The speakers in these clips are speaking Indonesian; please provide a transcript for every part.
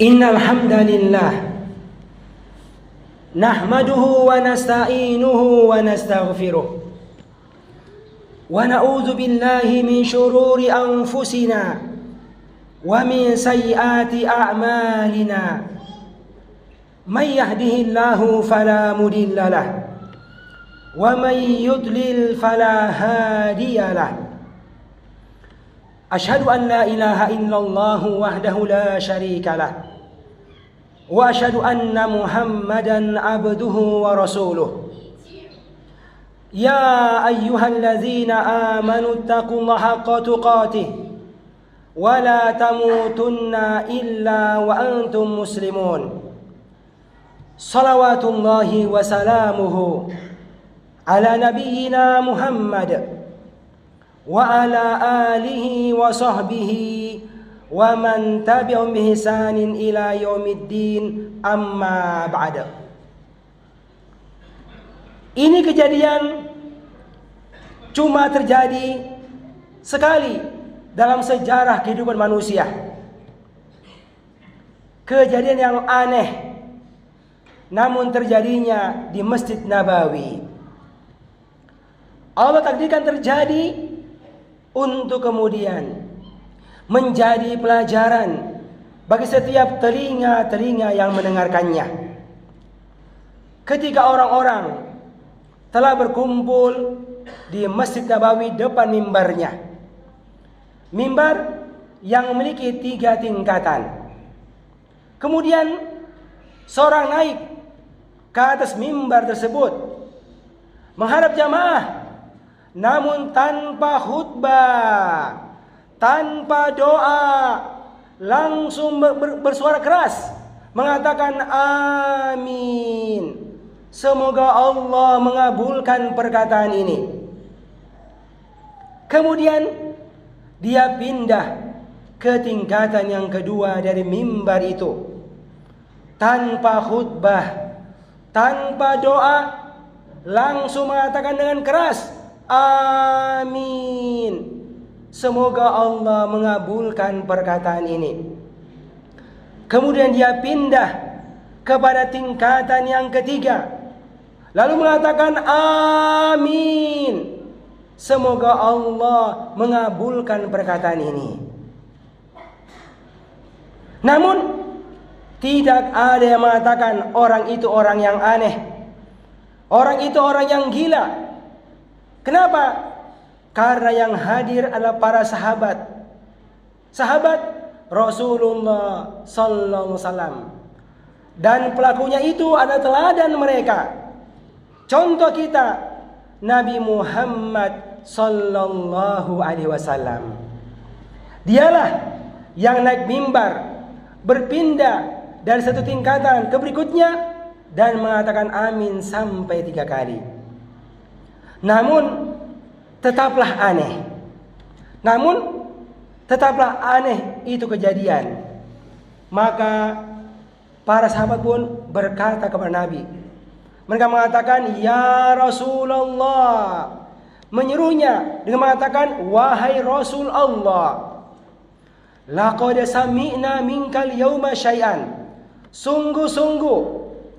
Innal hamdalillah nahmaduhu wa nasta'inuhu wa nastaghfiruh wa na'udzu billahi min shururi anfusina wa min sayyiati a'malina. May yahdihillahu fala mudilla lahu wa may yudlil fala hadiya lahu. Asyhadu an la ilaha illallah wahdahu la syarika lah wa asyhadu anna Muhammadan abduhu wa rasuluh. Ya ayyuhalladzina amanu taqullaha haqqa tuqatih wa la tamutunna illa wa antum muslimun. Salawatullahi wa salamuhu ala nabiyyina Muhammad wa ala alihi wa sahbihi wa man tabi'ahum bi ihsanin ila yaumiddin, amma ba'da. Ini kejadian cuma terjadi sekali dalam sejarah kehidupan manusia. Kejadian yang aneh, namun terjadinya di Masjid Nabawi. Allah takdirkan terjadi untuk kemudian menjadi pelajaran bagi setiap telinga-telinga yang mendengarkannya. Ketika orang-orang telah berkumpul di Masjid Nabawi depan mimbarnya, mimbar yang memiliki 3 tingkatan. Kemudian seorang naik ke atas mimbar tersebut menghadap jamaah, namun tanpa khutbah, tanpa doa, langsung bersuara keras mengatakan amin. Semoga Allah mengabulkan perkataan ini. Kemudian dia pindah ke tingkatan yang kedua dari mimbar itu. Tanpa khutbah, tanpa doa, langsung mengatakan dengan keras amin. Semoga Allah mengabulkan perkataan ini. Kemudian dia pindah kepada tingkatan yang ketiga, lalu mengatakan amin. Semoga Allah mengabulkan perkataan ini. Namun tidak ada yang mengatakan orang itu orang yang aneh, orang itu orang yang gila. Kenapa? Karena yang hadir adalah para sahabat Rasulullah sallallahu alaihi wasallam, dan pelakunya itu adalah teladan mereka. Contoh kita Nabi Muhammad sallallahu alaihi wasallam. Dialah yang naik mimbar, berpindah dari satu tingkatan ke berikutnya dan mengatakan amin sampai 3 kali. Namun tetaplah aneh itu kejadian. Maka para sahabat pun berkata kepada Nabi. Mereka mengatakan ya Rasulullah, menyerunya dengan mengatakan wahai Rasul Allah, laqad sami'na minkal yauma syai'an. Sungguh-sungguh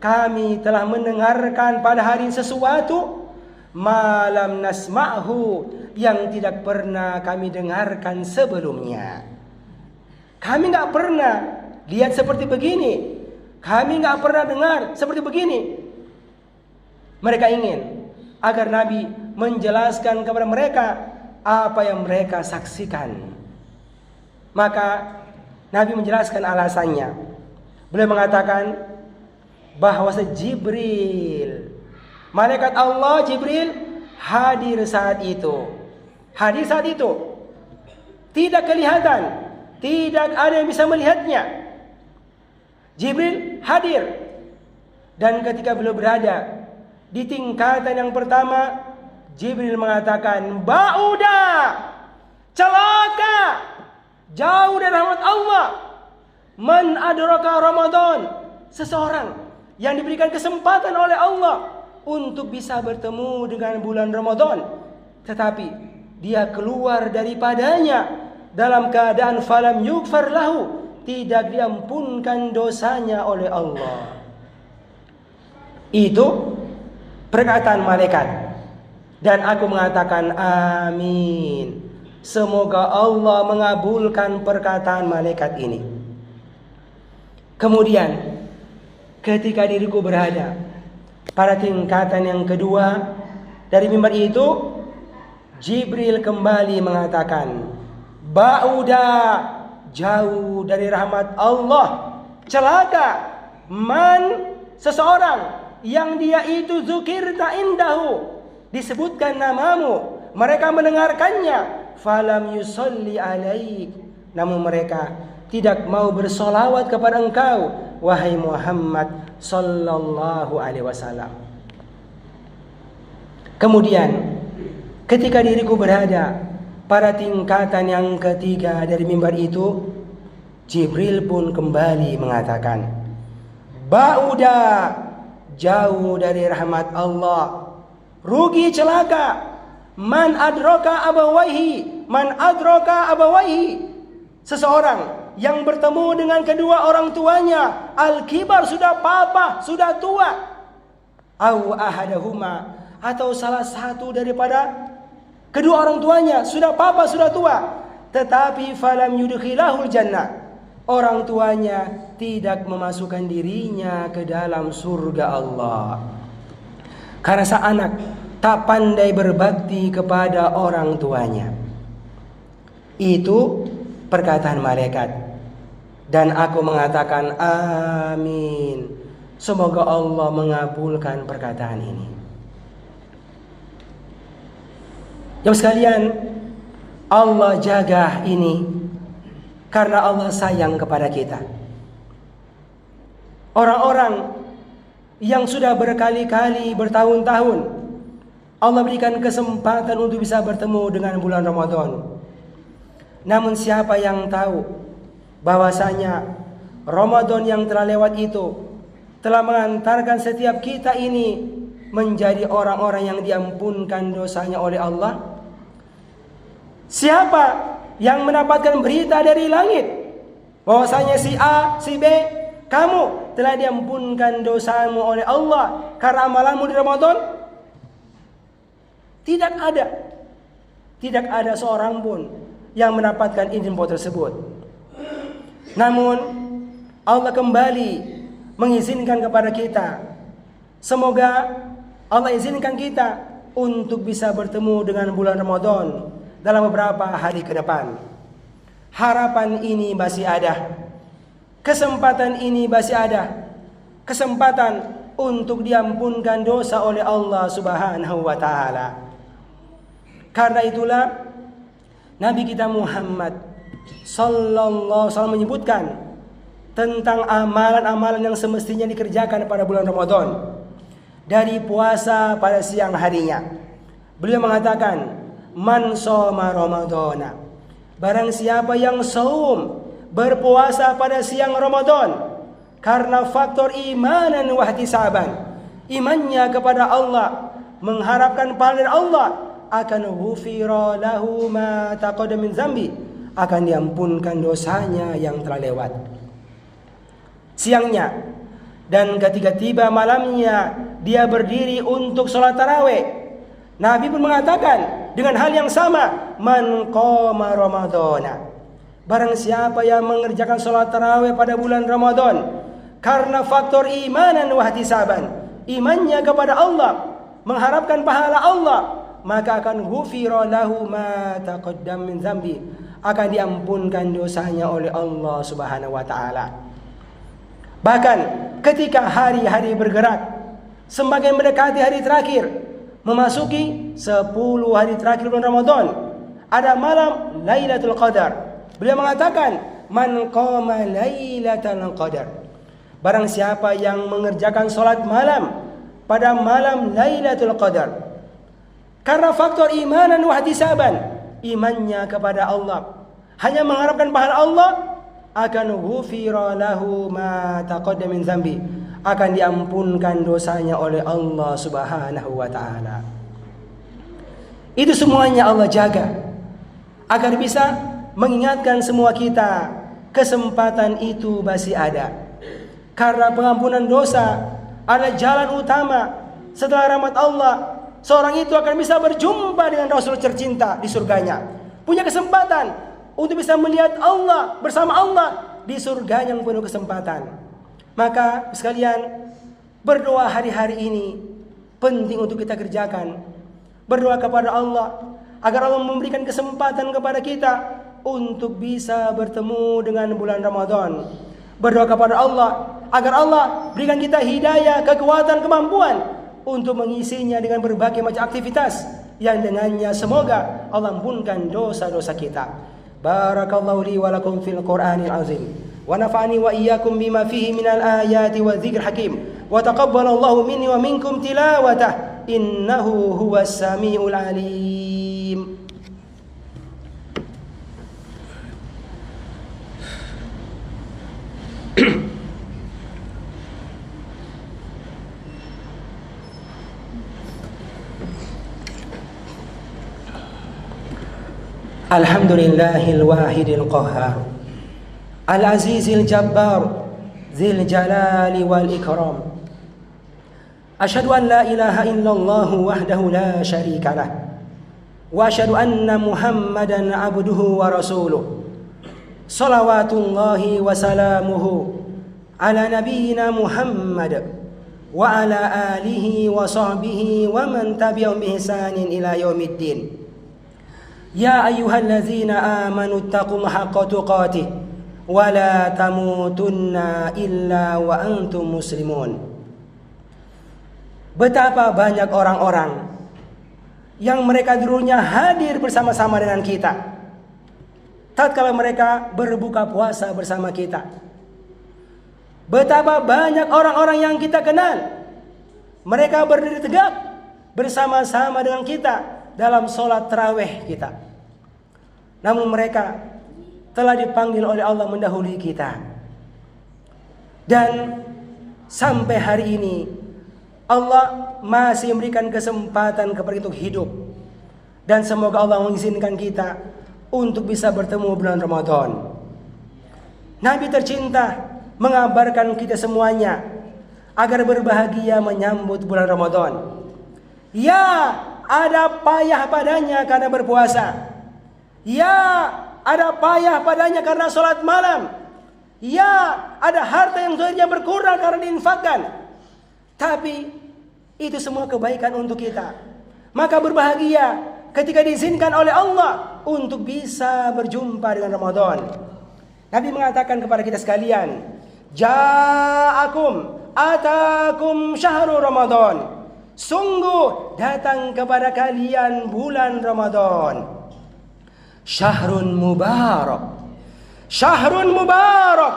kami telah mendengarkan pada hari ini sesuatu malam nasma'hu, yang tidak pernah kami dengarkan sebelumnya. Kami gak pernah lihat seperti begini, kami gak pernah dengar seperti begini. Mereka ingin agar Nabi menjelaskan kepada mereka apa yang mereka saksikan. Maka Nabi menjelaskan alasannya. Beliau mengatakan bahwa Jibril, malaikat Allah Jibril hadir saat itu. Tidak kelihatan, tidak ada yang bisa melihatnya. Jibril hadir. Dan ketika beliau berada di tingkatan yang pertama, Jibril mengatakan ba'uda, celaka, jauh dari rahmat Allah. Man adraka Ramadan, seseorang yang diberikan kesempatan oleh Allah untuk bisa bertemu dengan bulan Ramadan, tetapi dia keluar daripadanya dalam keadaan falam yughfar lahu, tidak diampunkan dosanya oleh Allah. Itu perkataan malaikat. Dan aku mengatakan amin. Semoga Allah mengabulkan perkataan malaikat ini. Kemudian ketika diriku berada pada tingkatan yang kedua dari mimbar itu, Jibril kembali mengatakan, ba'uda, jauh dari rahmat Allah, celaka man, seseorang yang dia itu zukirta indahu, disebutkan namamu, mereka mendengarkannya, falam yusalli alaik, namun mereka tidak mau bersolawat kepada engkau, wahai Muhammad sallallahu alaihi wasallam. Kemudian ketika diriku berada pada tingkatan yang ketiga dari mimbar itu, Jibril pun kembali mengatakan, ba'uda, jauh dari rahmat Allah, rugi celaka man adraka abawaihi, man adraka abawaihi, seseorang yang bertemu dengan kedua orang tuanya, al-kibar, sudah papa, sudah tua, au ahadahuma, atau salah satu daripada kedua orang tuanya sudah papa, sudah tua, tetapi falam yudkhilahul jannah, orang tuanya tidak memasukkan dirinya ke dalam surga Allah. Karena sang anak tak pandai berbakti kepada orang tuanya. Itu perkataan malaikat. Dan aku mengatakan amin. Semoga Allah mengabulkan perkataan ini. Jemaah sekalian, Allah jaga ini karena Allah sayang kepada kita. Orang-orang yang sudah berkali-kali, bertahun-tahun Allah berikan kesempatan untuk bisa bertemu dengan bulan Ramadan. Namun siapa yang tahu bahwasanya Ramadan yang telah lewat itu telah mengantarkan setiap kita ini menjadi orang-orang yang diampunkan dosanya oleh Allah? Siapa yang mendapatkan berita dari langit bahwasanya si A, si B, kamu telah diampunkan dosamu oleh Allah karena amalanmu di Ramadan? Tidak ada. Tidak ada seorang pun yang mendapatkan info tersebut. Namun Allah kembali mengizinkan kepada kita. Semoga Allah izinkan kita untuk bisa bertemu dengan bulan Ramadan dalam beberapa hari ke depan. Harapan ini masih ada. Kesempatan ini masih ada. Kesempatan untuk diampunkan dosa oleh Allah Subhanahu wa taala. Karena itulah Nabi kita Muhammad sallallahu alaihi wasallam menyebutkan tentang amalan-amalan yang semestinya dikerjakan pada bulan Ramadan. Dari puasa pada siang harinya. Beliau mengatakan, man shoma Ramadana, barang siapa yang saum, berpuasa pada siang Ramadan karena faktor imanan wa ihtisaban, imannya kepada Allah, mengharapkan pahala dari Allah, akan ghufira lahu ma taqaddama min dzambi, akan diampunkan dosanya yang telah lewat. Siangnya dan ketika tiba malamnya dia berdiri untuk sholat tarawih. Nabi pun mengatakan dengan hal yang sama, man qama Ramadana, barang siapa yang mengerjakan sholat tarawih pada bulan Ramadan karena faktor imanan wa ihtisaban, imannya kepada Allah, mengharapkan pahala Allah, maka akan ghufira lahu ma taqaddam min dzambi, akan diampunkan dosanya oleh Allah Subhanahu wa taala. Bahkan ketika hari-hari bergerak semakin mendekati hari terakhir, memasuki 10 hari terakhir bulan Ramadan, ada malam Lailatul Qadar. Beliau mengatakan, man qama Lailatul Qadar, barang siapa yang mengerjakan salat malam pada malam Lailatul Qadar karena faktor imanan wa ihtisaban, imannya kepada Allah, hanya mengharapkan pahala Allah, akan ghufira lahu ma taqaddama min dzambi, akan diampunkan dosanya oleh Allah Subhanahu wa taala. Itu semuanya Allah jaga agar bisa mengingatkan semua kita kesempatan itu masih ada. Karena pengampunan dosa adalah jalan utama setelah rahmat Allah. Seorang itu akan bisa berjumpa dengan Rasul tercinta di surganya. Punya kesempatan untuk bisa melihat Allah bersama Allah di surga yang penuh kesempatan. Maka sekalian, berdoa hari-hari ini penting untuk kita kerjakan. Berdoa kepada Allah agar Allah memberikan kesempatan kepada kita untuk bisa bertemu dengan bulan Ramadan. Berdoa kepada Allah agar Allah berikan kita hidayah, kekuatan, kemampuan untuk mengisinya dengan berbagai macam aktivitas yang dengannya semoga Allah ampunkan dosa-dosa kita. Barakallahu li wa lakum fil Qur'anil azim wa nafa'ani wa iyyakum bima fihi minal ayati wa dzikr hakim wa taqabbalallahu minni wa minkum tilawatah innahu huwas samiul alim. Alhamdulillahil wahidil qahhar al-azizil jabbar dzil jalali wal ikram. Asyhadu an la ilaha illallah wahdahu la syarikalah wa asyhadu anna Muhammadan abduhu wa rasuluh. Salawatullahi wa salamuhu ala nabiyyina Muhammad wa ala alihi wa sahbihi wa man tabi'ahum bi ihsanin ila yaumiddin. Ya ayyuhallazina amanu taqullaha haqqa tuqatih wa la tamutunna illa wa antum muslimun. Betapa banyak orang-orang yang mereka dulunya hadir bersama-sama dengan kita tatkala mereka berbuka puasa bersama kita. Betapa banyak orang-orang yang kita kenal, mereka berdiri tegak bersama-sama dengan kita dalam sholat tarawih kita. Namun mereka telah dipanggil oleh Allah mendahului kita. Dan sampai hari ini Allah masih memberikan kesempatan kepada kita untuk hidup. Dan semoga Allah mengizinkan kita untuk bisa bertemu bulan Ramadan. Nabi tercinta mengabarkan kita semuanya agar berbahagia menyambut bulan Ramadan. Ya, ada payah padanya karena berpuasa. Ya, ada payah padanya karena sholat malam. Ya, ada harta yang zahirnya berkurang karena diinfakkan. Tapi itu semua kebaikan untuk kita. Maka berbahagia ketika diizinkan oleh Allah untuk bisa berjumpa dengan Ramadan. Nabi mengatakan kepada kita sekalian, atakum syahrul Ramadan. Sungguh datang kepada kalian bulan Ramadan. Syahrun mubarak. Syahrun mubarak.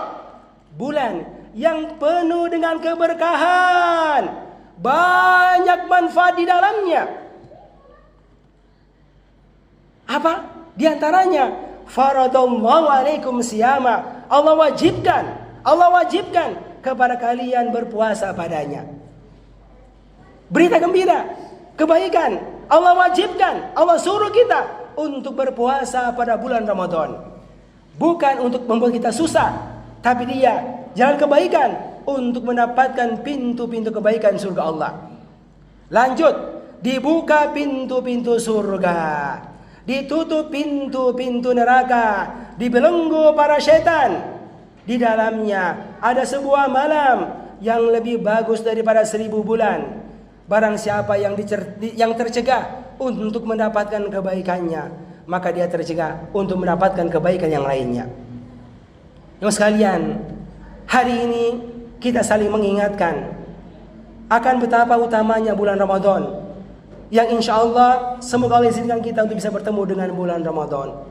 Bulan yang penuh dengan keberkahan. Banyak manfaat di dalamnya. Apa? Di antaranya, faradallahu alaikum siyama. Allah wajibkan kepada kalian berpuasa padanya. Berita gembira, kebaikan. Allah wajibkan, Allah suruh kita untuk berpuasa pada bulan Ramadan. Bukan untuk membuat kita susah, tapi dia jalan kebaikan untuk mendapatkan pintu-pintu kebaikan surga Allah. Lanjut, dibuka pintu-pintu surga, ditutup pintu-pintu neraka, dibelenggu para setan. Di dalamnya ada sebuah malam yang lebih bagus daripada 1000 bulan. Barang siapa yang tercegah untuk mendapatkan kebaikannya, maka dia tercegah untuk mendapatkan kebaikan yang lainnya. Yang sekalian, hari ini kita saling mengingatkan akan betapa utamanya bulan Ramadan, yang insya Allah semoga Allah izinkan kita untuk bisa bertemu dengan bulan Ramadan.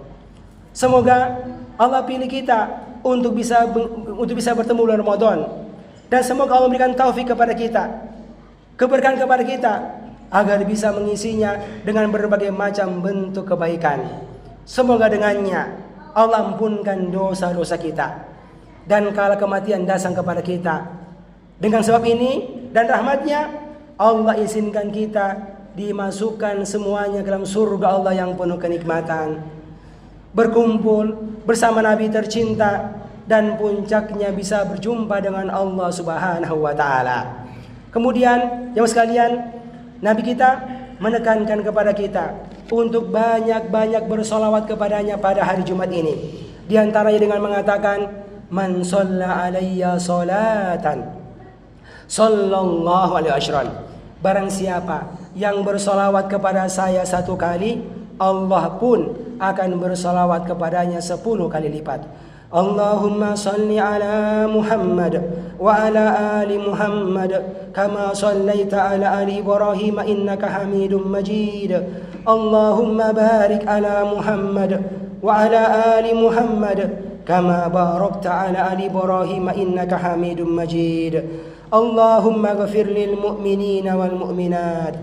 Semoga Allah pilih kita untuk bisa bertemu bulan Ramadan, dan semoga Allah memberikan taufik kepada kita, keberkahan kepada kita, agar bisa mengisinya dengan berbagai macam bentuk kebaikan. Semoga dengannya Allah ampunkan dosa-dosa kita, dan kala kematian datang kepada kita. Dengan sebab ini dan rahmatnya, Allah izinkan kita dimasukkan semuanya ke dalam surga Allah yang penuh kenikmatan, berkumpul bersama Nabi tercinta dan puncaknya bisa berjumpa dengan Allah Subhanahu wa taala. Kemudian, jemaah sekalian, Nabi kita menekankan kepada kita untuk banyak-banyak bersolawat kepadanya pada hari Jumat ini. Di antaranya dengan mengatakan, "Man shalla alayya salatan sallallahu alaihi wasallam." Barang siapa yang bersolawat kepada saya 1 kali, Allah pun akan bersolawat kepadanya 10 kali lipat. Allahumma salli ala Muhammad wa ala ali Muhammad kama sallaita ala ali Ibrahim innaka Hamidum Majid. Allahumma barik ala Muhammad wa ala ali Muhammad kama barakta ala ali Ibrahim innaka Hamidum Majid. Allahumma ghafir lil mu'minina wal mu'minat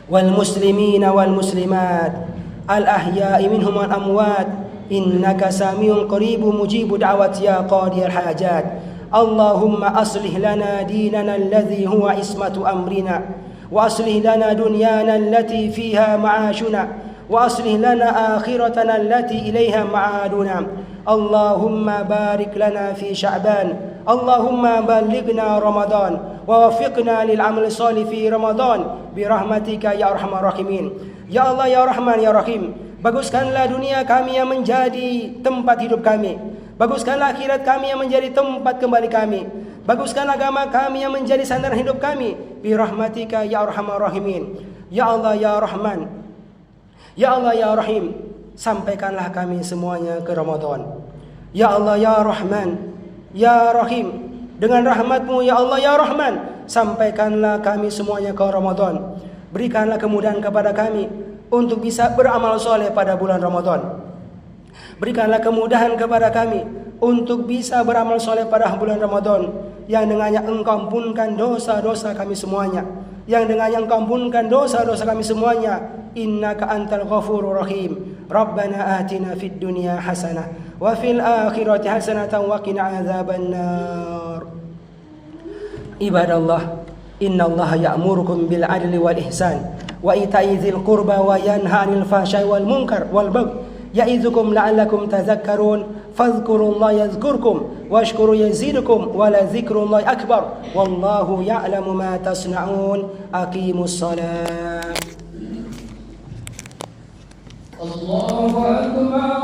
wal muslimina wal muslimat al ahya'i minhum wal amwat innaka samiun qaribun mujibu da'wat ya qadiyal hajat. Allahumma aslih lana dinana alladhi huwa ismatu amrina wa aslih lana dunyana allati fiha ma'ashuna wa aslih lana akhiratana allati ilaiha ma'aduna. Allahumma barik lana fi Sya'ban. Allahumma balighna Ramadan wa wafiqna lil amali shalih fi Ramadan bi rahmatika ya arhamar rahimin. Ya Allah ya Rahman ya Rahim, baguskanlah dunia kami yang menjadi tempat hidup kami. Baguskanlah akhirat kami yang menjadi tempat kembali kami. Baguskan agama kami yang menjadi sandaran hidup kami. Bi rahmatika ya arhamar rahimin. Ya Allah ya Rahman, ya Allah ya Rahim, sampaikanlah kami semuanya ke Ramadan. Ya Allah ya Rahman, ya Rahim, dengan rahmat-Mu ya Allah ya Rahman, sampaikanlah kami semuanya ke Ramadan. Berikanlah kemudahan kepada kami untuk bisa beramal soleh pada bulan Ramadan. Berikanlah kemudahan kepada kami untuk bisa beramal soleh pada bulan Ramadan, yang dengannya Engkau ampunkan dosa-dosa kami semuanya, yang dengannya Engkau ampunkan dosa-dosa kami semuanya. Innaka antal ghafurur rahim. Rabbana atina fid dunya hasanah wa fil akhirati hasanatan wa qina adzabannar. Ibadallah, innallaha ya'murukum bil adli wal ihsan wa ita'i dzil qurba wa yanha 'anil fahsya'i wal munkar wal baghi ya'idzukum la'allakum tadhakkarun. Fadhkurullaha yadhkurkum washkuru yazidukum wa la dzikrullahi akbar wallahu ya'lamu ma tasna'un. Aqimus shalah. Allahu akbar.